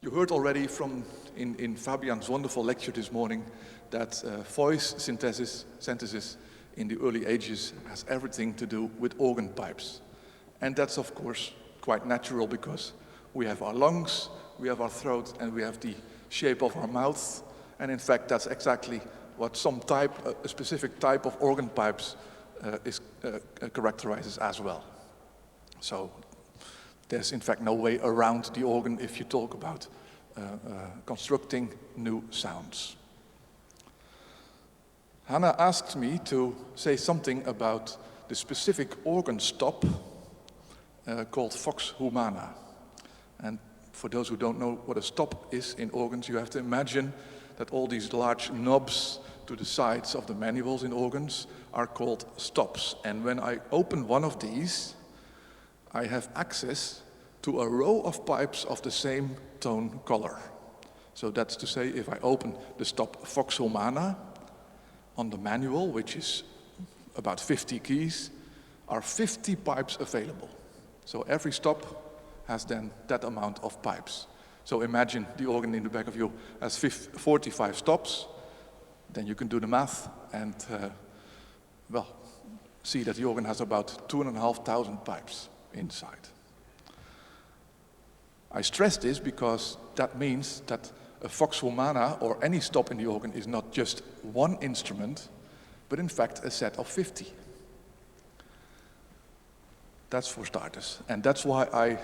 You heard already in Fabian's wonderful lecture this morning that voice synthesis in the early ages has everything to do with organ pipes. And that's of course quite natural because we have our lungs, we have our throat, and we have the shape of our mouth. And in fact, that's exactly what a specific type of organ pipes characterizes as well. So there's in fact no way around the organ if you talk about constructing new sounds. Hannah asked me to say something about the specific organ stop called Vox Humana. And for those who don't know what a stop is in organs, you have to imagine that all these large knobs to the sides of the manuals in organs are called stops. And when I open one of these, I have access to a row of pipes of the same tone color. So that's to say, if I open the stop Vox Humana on the manual, which is about 50 keys, are 50 pipes available. So every stop has then that amount of pipes. So imagine the organ in the back of you has 45 stops, then you can do the math and, see that the organ has about 2,500 pipes inside. I stress this because that means that a Vox Humana or any stop in the organ is not just one instrument, but in fact a set of 50. That's for starters. And that's why I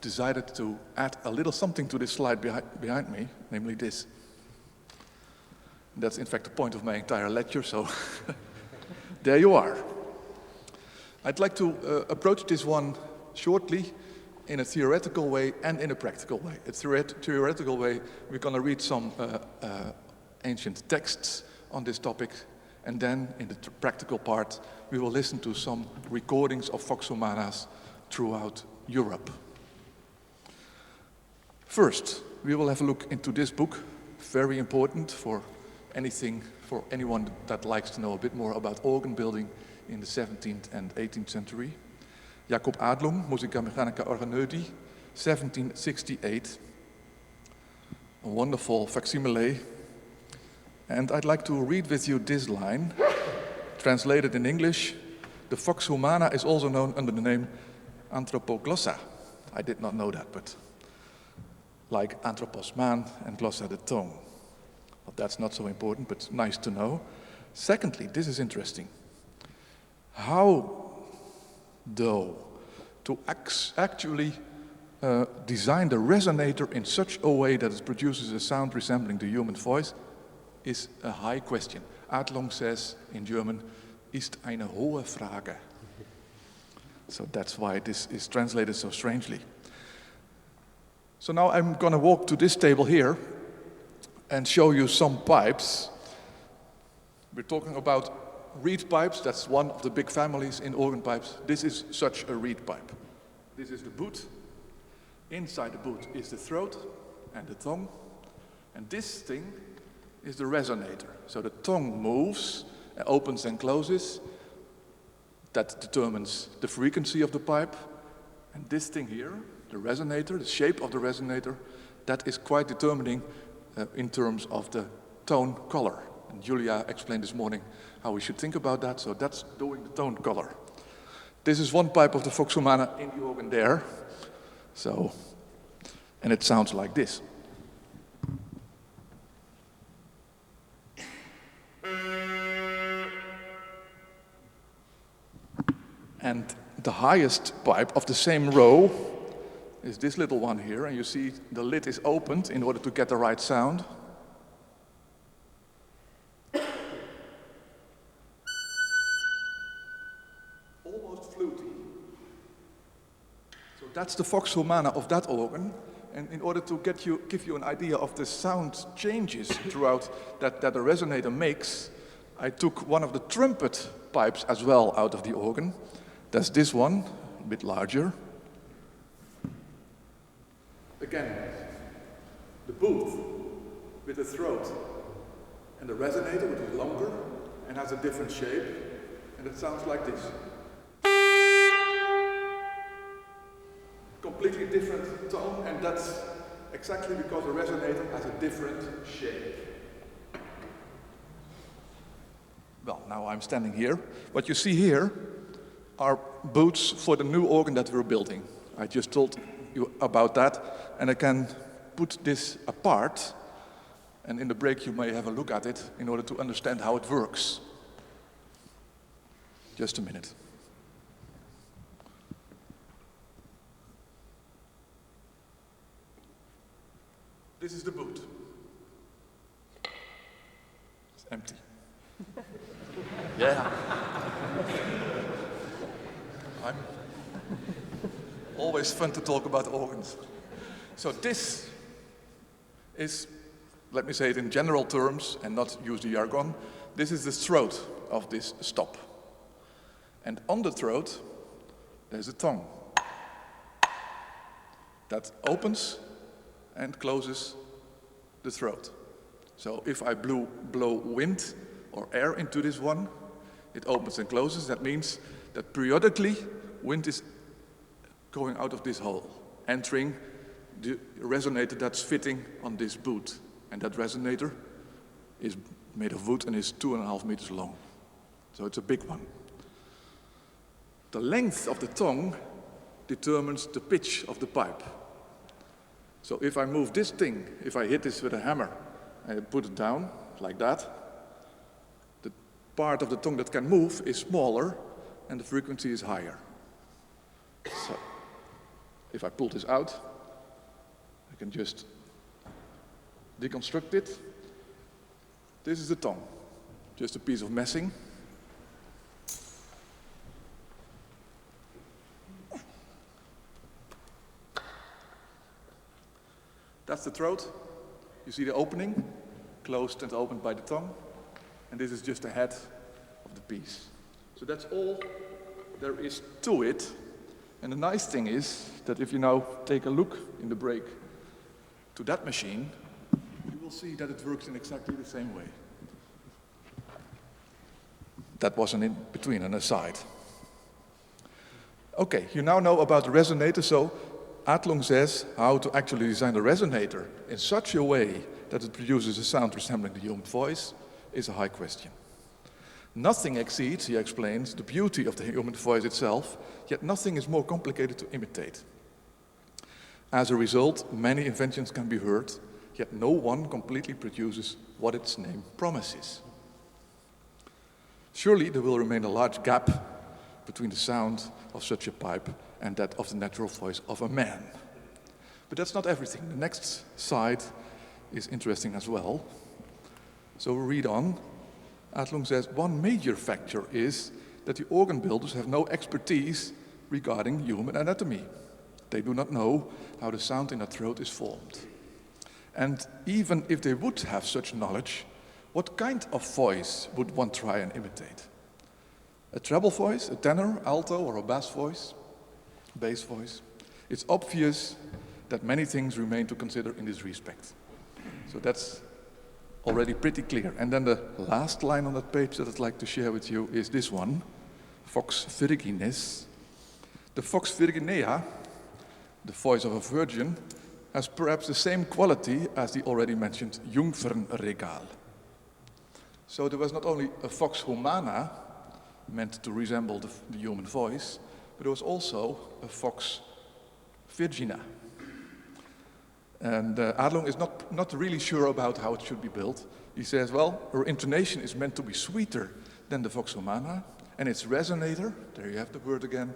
decided to add a little something to this slide behind me, namely this. That's in fact the point of my entire lecture, so there you are. I'd like to approach this one shortly in a theoretical way and in a practical way. A theoretical way, we're going to read some ancient texts on this topic, and then in the practical part, we will listen to some recordings of Vox Humanas throughout Europe. First, we will have a look into this book, very important for anyone that likes to know a bit more about organ building in the 17th and 18th century. Jacob Adlung, Musica Mechanica Organeudi, 1768. A wonderful facsimile. And I'd like to read with you this line, translated in English. The Vox Humana is also known under the name Anthropoglossa. I did not know that, but like anthropos, man, and glossa, the tongue. Well, that's not so important, but nice to know. Secondly, this is interesting. How, though, to actually design the resonator in such a way that it produces a sound resembling the human voice is a high question. Adlung says in German, ist eine hohe Frage. So that's why this is translated so strangely. So now I'm going to walk to this table here and show you some pipes. We're talking about reed pipes. That's one of the big families in organ pipes. This is such a reed pipe. This is the boot. Inside the boot is the throat and the tongue. And this thing is the resonator. So the tongue moves, opens and closes. That determines the frequency of the pipe. And this thing here, the resonator, the shape of the resonator, that is quite determining in terms of the tone color. And Julia explained this morning how we should think about that, so that's doing the tone color. This is one pipe of the Vox Humana in the organ there. So, and it sounds like this. And the highest pipe of the same row is this little one here, and you see the lid is opened in order to get the right sound. Almost fluty. So that's the Vox Humana of that organ, and in order to give you an idea of the sound changes throughout that the resonator makes, I took one of the trumpet pipes as well out of the organ. That's this one, a bit larger. Again, the boot with the throat and the resonator, which is longer and has a different shape, and it sounds like this. Completely different tone, and that's exactly because the resonator has a different shape. Well, now I'm standing here. What you see here are boots for the new organ that we're building. I just told you about that, and I can put this apart, and in the break you may have a look at it in order to understand how it works. Just a minute. This is the boot. It's empty. Yeah. I'm always fun to talk about organs. So this is, let me say it in general terms and not use the jargon, this is the throat of this stop. And on the throat, there's a tongue that opens and closes the throat. So if I blow wind or air into this one, it opens and closes. That means that periodically wind is going out of this hole, entering the resonator that's fitting on this boot. And that resonator is made of wood and is 2.5 meters long. So it's a big one. The length of the tongue determines the pitch of the pipe. So if I move this thing, if I hit this with a hammer and put it down like that, the part of the tongue that can move is smaller and the frequency is higher. So if I pull this out, I can just deconstruct it. This is the tongue, just a piece of messing. That's the throat. You see the opening, closed and opened by the tongue. And this is just the head of the piece. So that's all there is to it. And the nice thing is that if you now take a look in the break to that machine, you will see that it works in exactly the same way. That was an in-between, an aside. Okay, you now know about the resonator, so Atlung says how to actually design a resonator in such a way that it produces a sound resembling the human voice is a high question. Nothing exceeds, he explains, the beauty of the human voice itself, yet nothing is more complicated to imitate. As a result, many inventions can be heard, yet no one completely produces what its name promises. Surely there will remain a large gap between the sound of such a pipe and that of the natural voice of a man. But that's not everything. The next side is interesting as well. So we read on. Atlung says, one major factor is that the organ builders have no expertise regarding human anatomy. They do not know how the sound in a throat is formed. And even if they would have such knowledge, what kind of voice would one try and imitate? A treble voice, a tenor, alto, or a bass voice? Bass voice? It's obvious that many things remain to consider in this respect. So that's already pretty clear. And then the last line on that page that I'd like to share with you is this one, Vox Virginis. The Vox Virginea, the voice of a virgin, has perhaps the same quality as the already mentioned Jungfernregal. So there was not only a Vox Humana, meant to resemble the human voice, but there was also a Vox Virgina. And Atlung is not really sure about how it should be built. He says, well, her intonation is meant to be sweeter than the Vox Humana, and its resonator, there you have the word again,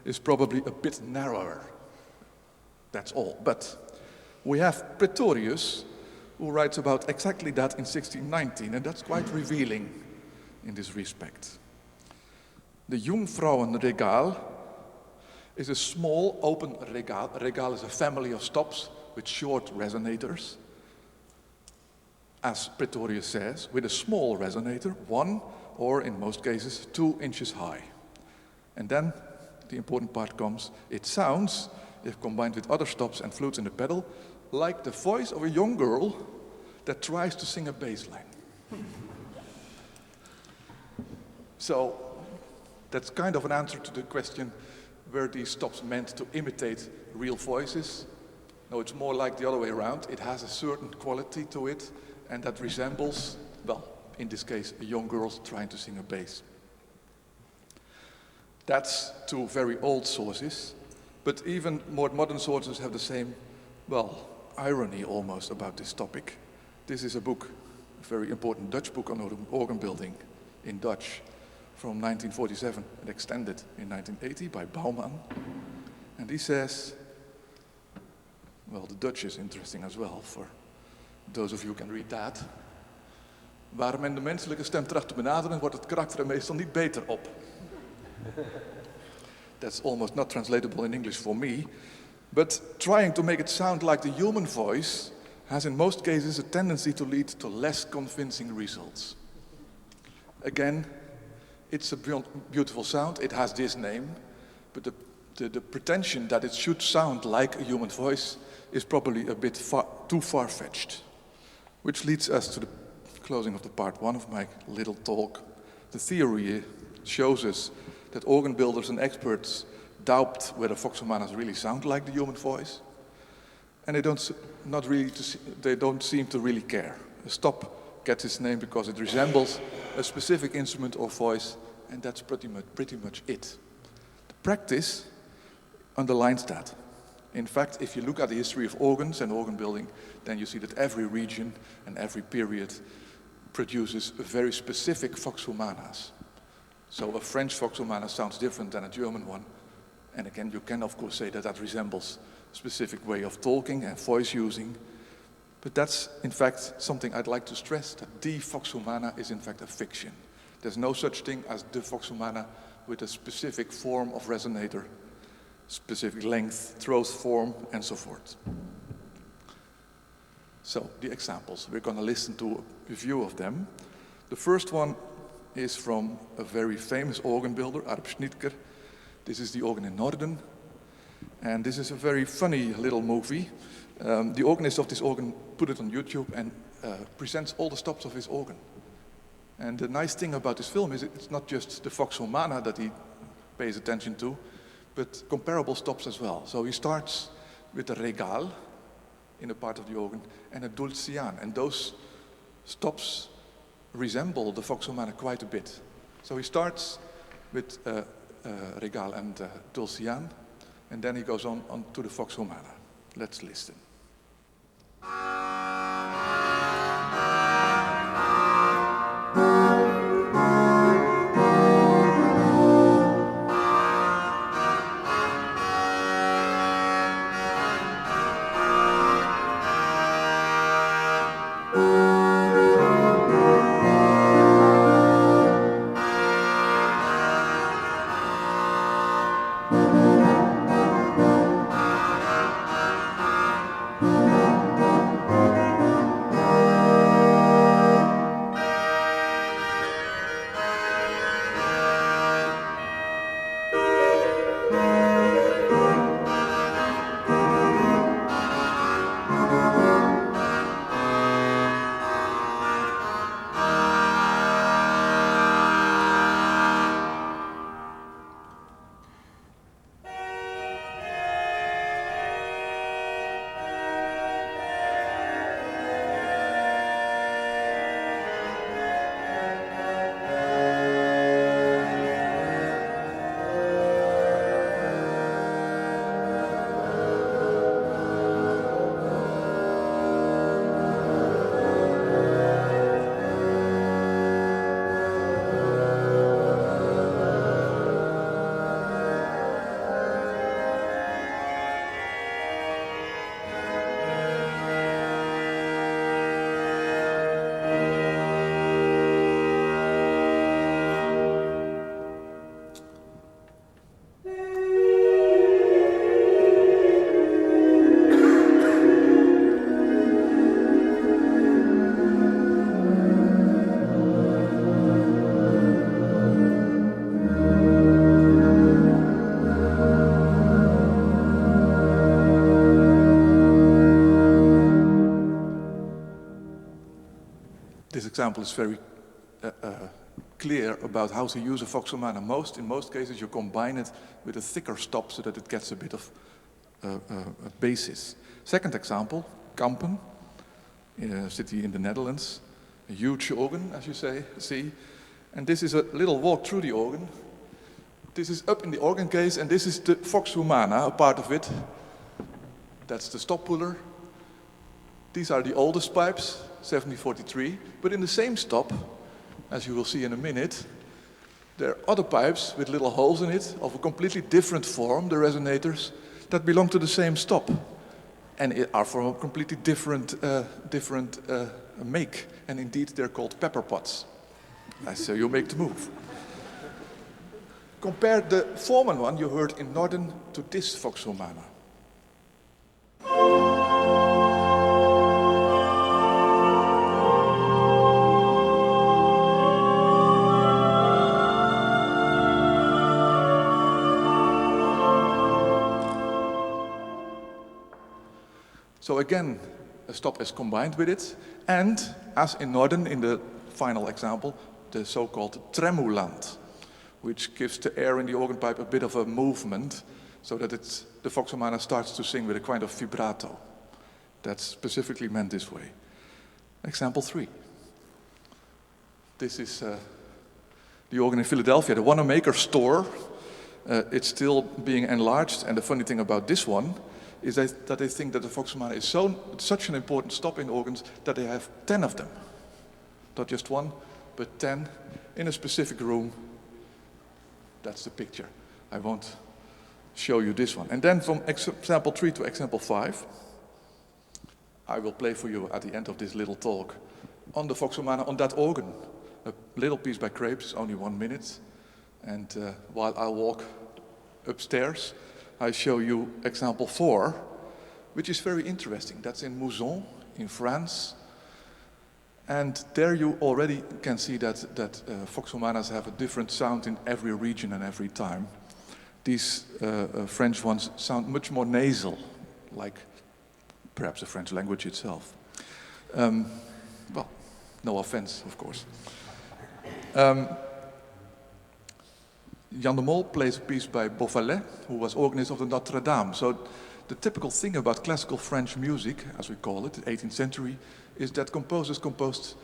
is probably a bit narrower. That's all. But we have Pretorius, who writes about exactly that in 1619, and that's quite revealing in this respect. The Jungfrauenregal is a small open regal. A regal is a family of stops with short resonators, as Pretorius says, with a small resonator, 1 or in most cases 2 inches high. And then the important part comes, it sounds, if combined with other stops and flutes in the pedal, like the voice of a young girl that tries to sing a bass line. So that's kind of an answer to the question, were these stops meant to imitate real voices? No, it's more like the other way around. It has a certain quality to it, and that resembles, well, in this case, a young girl trying to sing a bass. That's two very old sources, but even more modern sources have the same, well, irony almost about this topic. This is a book, a very important Dutch book on organ building in Dutch from 1947 and extended in 1980 by Bouwman. And he says, well, the Dutch is interesting as well for those of you who can read that. Waar men de menselijke stem tracht te benaderen, wordt het karakter er meestal niet beter op. That's almost not translatable in English for me, but trying to make it sound like the human voice has in most cases a tendency to lead to less convincing results. Again, it's a beautiful sound, it has this name, but the pretension that it should sound like a human voice is probably a bit too far-fetched. Which leads us to the closing of the part one of my little talk. The theory shows us that organ builders and experts doubt whether Vox Humanas really sound like the human voice, and they don't seem to really care. A stop gets its name because it resembles a specific instrument or voice, and that's pretty much it. The practice underlines that. In fact, if you look at the history of organs and organ building, then you see that every region and every period produces a very specific Vox Humanas. So a French Vox Humana sounds different than a German one. And again, you can of course say that that resembles a specific way of talking and voice using. But that's in fact something I'd like to stress, that the Vox Humana is in fact a fiction. There's no such thing as the Vox Humana with a specific form of resonator, specific length, throat form, and so forth. So, the examples. We're going to listen to a few of them. The first one is from a very famous organ builder, Arp Schnitger. This is the organ in Norden. And this is a very funny little movie. The organist of this organ put it on YouTube and presents all the stops of his organ. And the nice thing about this film is it's not just the Vox Humana that he pays attention to, but comparable stops as well. So he starts with a regal in a part of the organ and a dulcian, and those stops resemble the Vox Humana quite a bit. So he starts with regal and dulcian, and then he goes on to the Vox Humana. Let's listen. This example is very clear about how to use a Vox Humana. In most cases, you combine it with a thicker stop so that it gets a bit of a basis. Second example, Kampen, in a city in the Netherlands. A huge organ, as you see. And this is a little walk through the organ. This is up in the organ case, and this is the Vox Humana, a part of it. That's the stop puller. These are the oldest pipes, 1743. But in the same stop, as you will see in a minute, there are other pipes with little holes in it of a completely different form, the resonators, that belong to the same stop and are from a completely different make. And indeed, they're called pepper pots. So you make the move. Compare the former one you heard in Norden to this Vox Humana. So again, a stop is combined with it, and as in Norden, in the final example, the so-called tremulant, which gives the air in the organ pipe a bit of a movement, so that the Vox Humana starts to sing with a kind of vibrato. That's specifically meant this way. Example 3. This is the organ in Philadelphia, the Wanamaker store. It's still being enlarged, and the funny thing about this one is that they think that the Vox Humana is such an important stop in organs that they have 10 of them. Not just one, but 10 in a specific room. That's the picture. I won't show you this one. And then from example 3 to example 5, I will play for you at the end of this little talk on the Vox Humana, on that organ. A little piece by Crepes, only 1 minute. And while I walk upstairs, I show you example 4, which is very interesting. That's in Mouzon, in France. And there you already can see that Vox Humanas have a different sound in every region and every time. These French ones sound much more nasal, like perhaps the French language itself. Well, no offense, of course. Jan de Mol plays a piece by Beauvalet, who was organist of the Notre Dame. So the typical thing about classical French music, as we call it, the 18th century, is that composers composed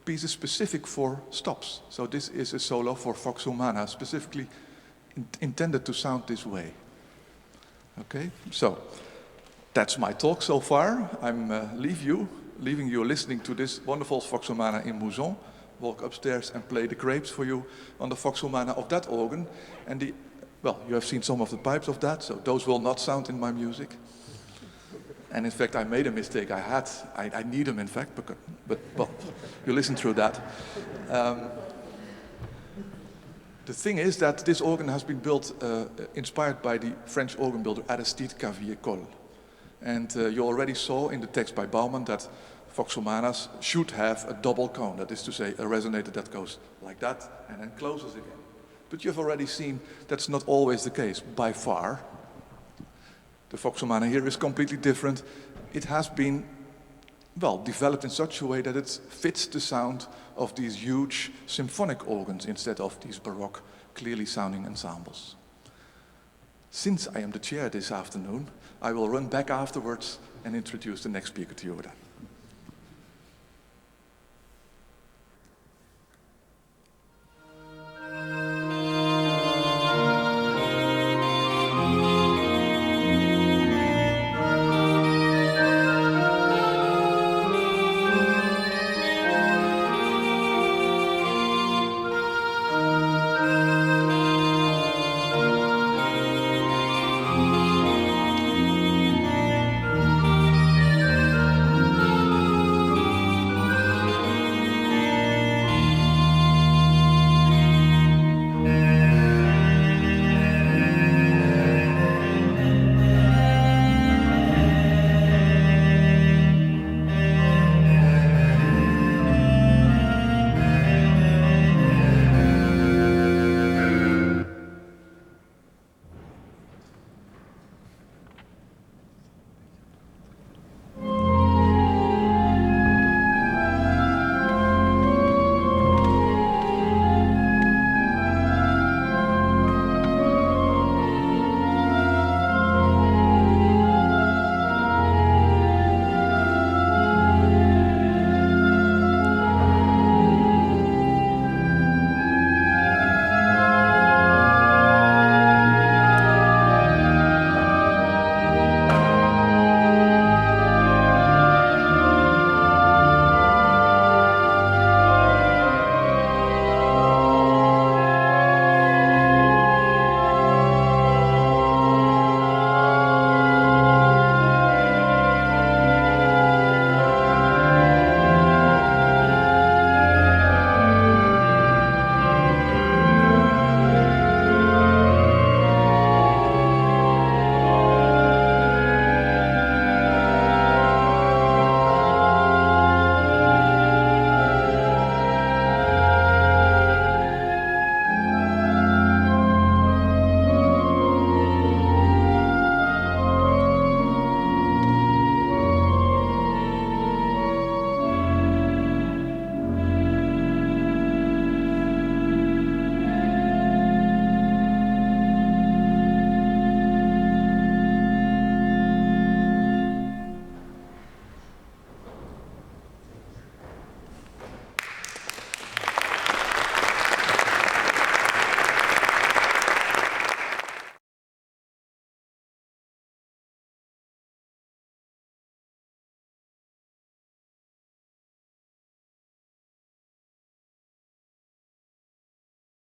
pieces specific for stops. So this is a solo for Vox Humana, specifically intended to sound this way. Okay, so that's my talk so far. I'm leaving you listening to this wonderful Vox Humana in Mouzon. Walk upstairs and play the Crepes for you on the Vox Humana of that organ. And well, you have seen some of the pipes of that, so those will not sound in my music. And in fact, I made a mistake. I need them, in fact, but well, you listen through that. The thing is that this organ has been built, inspired by the French organ builder Aristide Cavrier-Coll. And you already saw in the text by Baumann that Vox Humanas should have a double cone, that is to say, a resonator that goes like that and then closes again. But you've already seen that's not always the case, by far. The Vox Humana here is completely different. It has been, well, developed in such a way that it fits the sound of these huge symphonic organs instead of these baroque, clearly sounding ensembles. Since I am the chair this afternoon, I will run back afterwards and introduce the next speaker to you then.